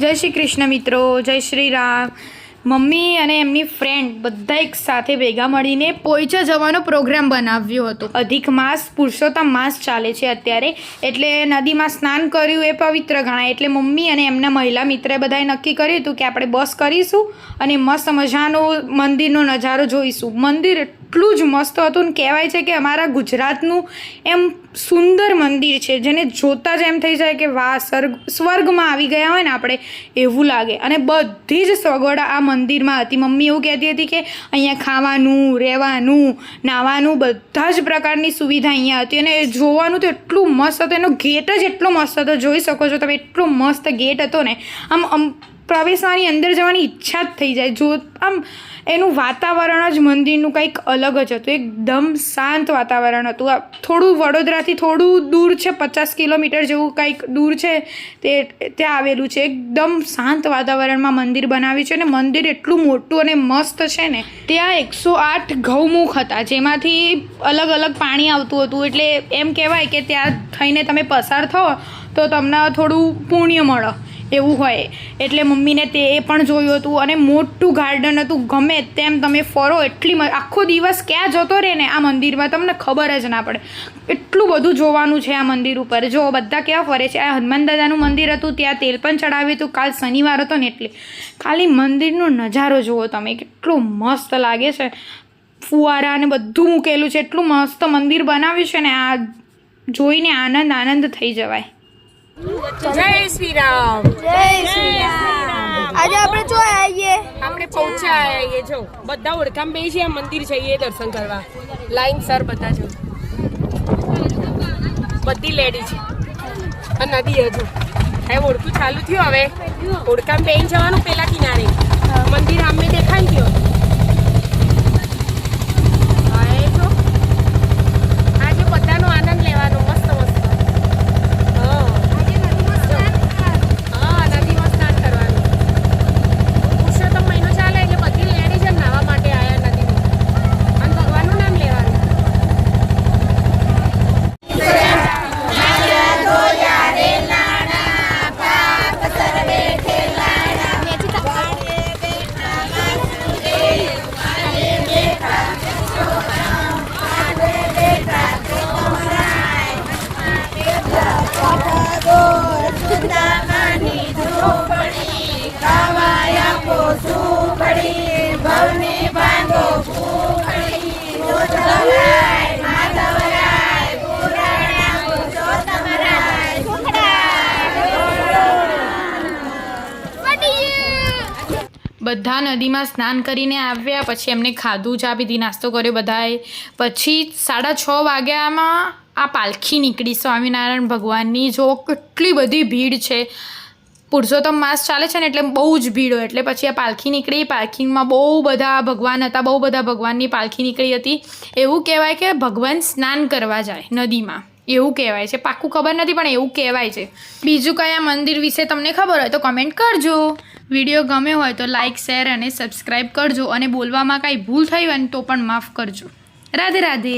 જય શ્રી કૃષ્ણ મિત્રો, જય શ્રી રામ. મમ્મી અને એમની ફ્રેન્ડ બધા એક સાથે ભેગા મળીને પોઈચા જવાનો પ્રોગ્રામ બનાવ્યો હતો. અધિક માસ પુરુષોત્તમ માસ ચાલે છે અત્યારે, એટલે નદીમાં સ્નાન કર્યું એ પવિત્ર ગણાય. એટલે મમ્મી અને એમના મહિલા મિત્રે બધાએ નક્કી કર્યું હતું કે આપણે બસ કરીશું અને મસ્ત મજાનો મંદિરનો નજારો જોઈશું. મંદિર એટલું જ મસ્ત હતું ને કહેવાય છે કે અમારા ગુજરાતનું એમ સુંદર મંદિર છે, જેને જોતાં જ એમ થઈ જાય કે વાહ, સ્વર્ગમાં આવી ગયા હોય ને આપણે એવું લાગે. અને બધી જ સગવડ આ મંદિરમાં હતી. મમ્મી એવું કહેતી હતી કે અહીંયા ખાવાનું, રહેવાનું, નાહવાનું બધા જ પ્રકારની સુવિધા અહીંયા હતી. અને જોવાનું તો એટલું મસ્ત હતું, એનો ગેટ જ એટલો મસ્ત હતો, જોઈ શકો છો તમે, એટલો મસ્ત ગેટ હતો ને આમ પ્રવેશવાની અંદર જવાની ઈચ્છા જ થઈ જાય. જો આમ એનું વાતાવરણ જ મંદિરનું કંઈક અલગ જ હતું, એકદમ શાંત વાતાવરણ હતું. આ થોડું વડોદરાથી થોડું દૂર છે, 50 કિલોમીટર જેવું કંઈક દૂર છે, તે ત્યાં આવેલું છે. એકદમ શાંત વાતાવરણમાં મંદિર બનાવ્યું છે. અને મંદિર એટલું મોટું અને મસ્ત છે ને, ત્યાં 108 ગૌમુખ હતા, જેમાંથી અલગ અલગ પાણી આવતું હતું. એટલે એમ કહેવાય કે ત્યાં થઈને તમે પસાર થાઓ તો તમને થોડું પુણ્ય મળે એવું હોય. એટલે મમ્મીને તે એ પણ જોયું હતું. અને મોટું ગાર્ડન હતું, ગમે તેમ તમે ફરો, એટલી આખો દિવસ ક્યાં જતો રહે ને આ મંદિરમાં તમને ખબર જ ના પડે. એટલું બધું જોવાનું છે આ મંદિર ઉપર. જો બધા કેવા ફરે છે. આ હનુમાન દાદાનું મંદિર હતું, ત્યાં તેલ પણ ચડાવ્યું હતું. કાલ શનિવાર હતો ને એટલે ખાલી મંદિરનો નજારો જુઓ તમે, કેટલું મસ્ત લાગે છે. ફુવારા અને બધું મૂકેલું છે, એટલું મસ્ત મંદિર બનાવ્યું છે ને, આ જોઈને આનંદ થઈ જવાય. જય શ્રી રામ. જય શ્રી રામ. આજે આપણે જો આવીએ, આપણે પહોંચ્યા આવીએ. જો બધા ઓળખાણ બે છે, મંદિર જઈએ દર્શન કરવા. લાઈન સર બધા જો બધી લેડી છે. આ નદી હજુ હવે ઓળખું ચાલુ થયું. હવે ઓળખાણ બે જવાનું પેલા કિનારે મંદિર સામે દેખાય ગયો. આજે બધાનો આનંદ લેવાનો મસ્ત મસ્ત. બધા નદીમાં સ્નાન કરીને આવ્યા, પછી એમને ખાધું, ચા પીધી, નાસ્તો કર્યો બધાએ. પછી 6:30 વાગ્યામાં આ પાલખી નીકળી સ્વામિનારાયણ ભગવાનની. જો કેટલી બધી ભીડ છે, પુરુષોત્તમ માસ ચાલે છે ને એટલે બહુ જ ભીડ હોય. એટલે પછી આ પાલખી નીકળી. પાલખીમાં બહુ બધા ભગવાન હતા, બહુ બધા ભગવાનની પાલખી નીકળી હતી. એવું કહેવાય કે ભગવાન સ્નાન કરવા જાય નદીમાં, એવું કહેવાય છે. પાક્કું ખબર નથી પણ એવું કહેવાય છે. બીજું કયા મંદિર વિશે તમને ખબર હોય તો કમેન્ટ કરજો. વિડીયો ગમે હોય તો લાઇક, શેર અને સબસ્ક્રાઈબ કરજો. અને બોલવામાં કાંઈ ભૂલ થઈ હોય ને તો પણ માફ કરજો. રાધે રાધે.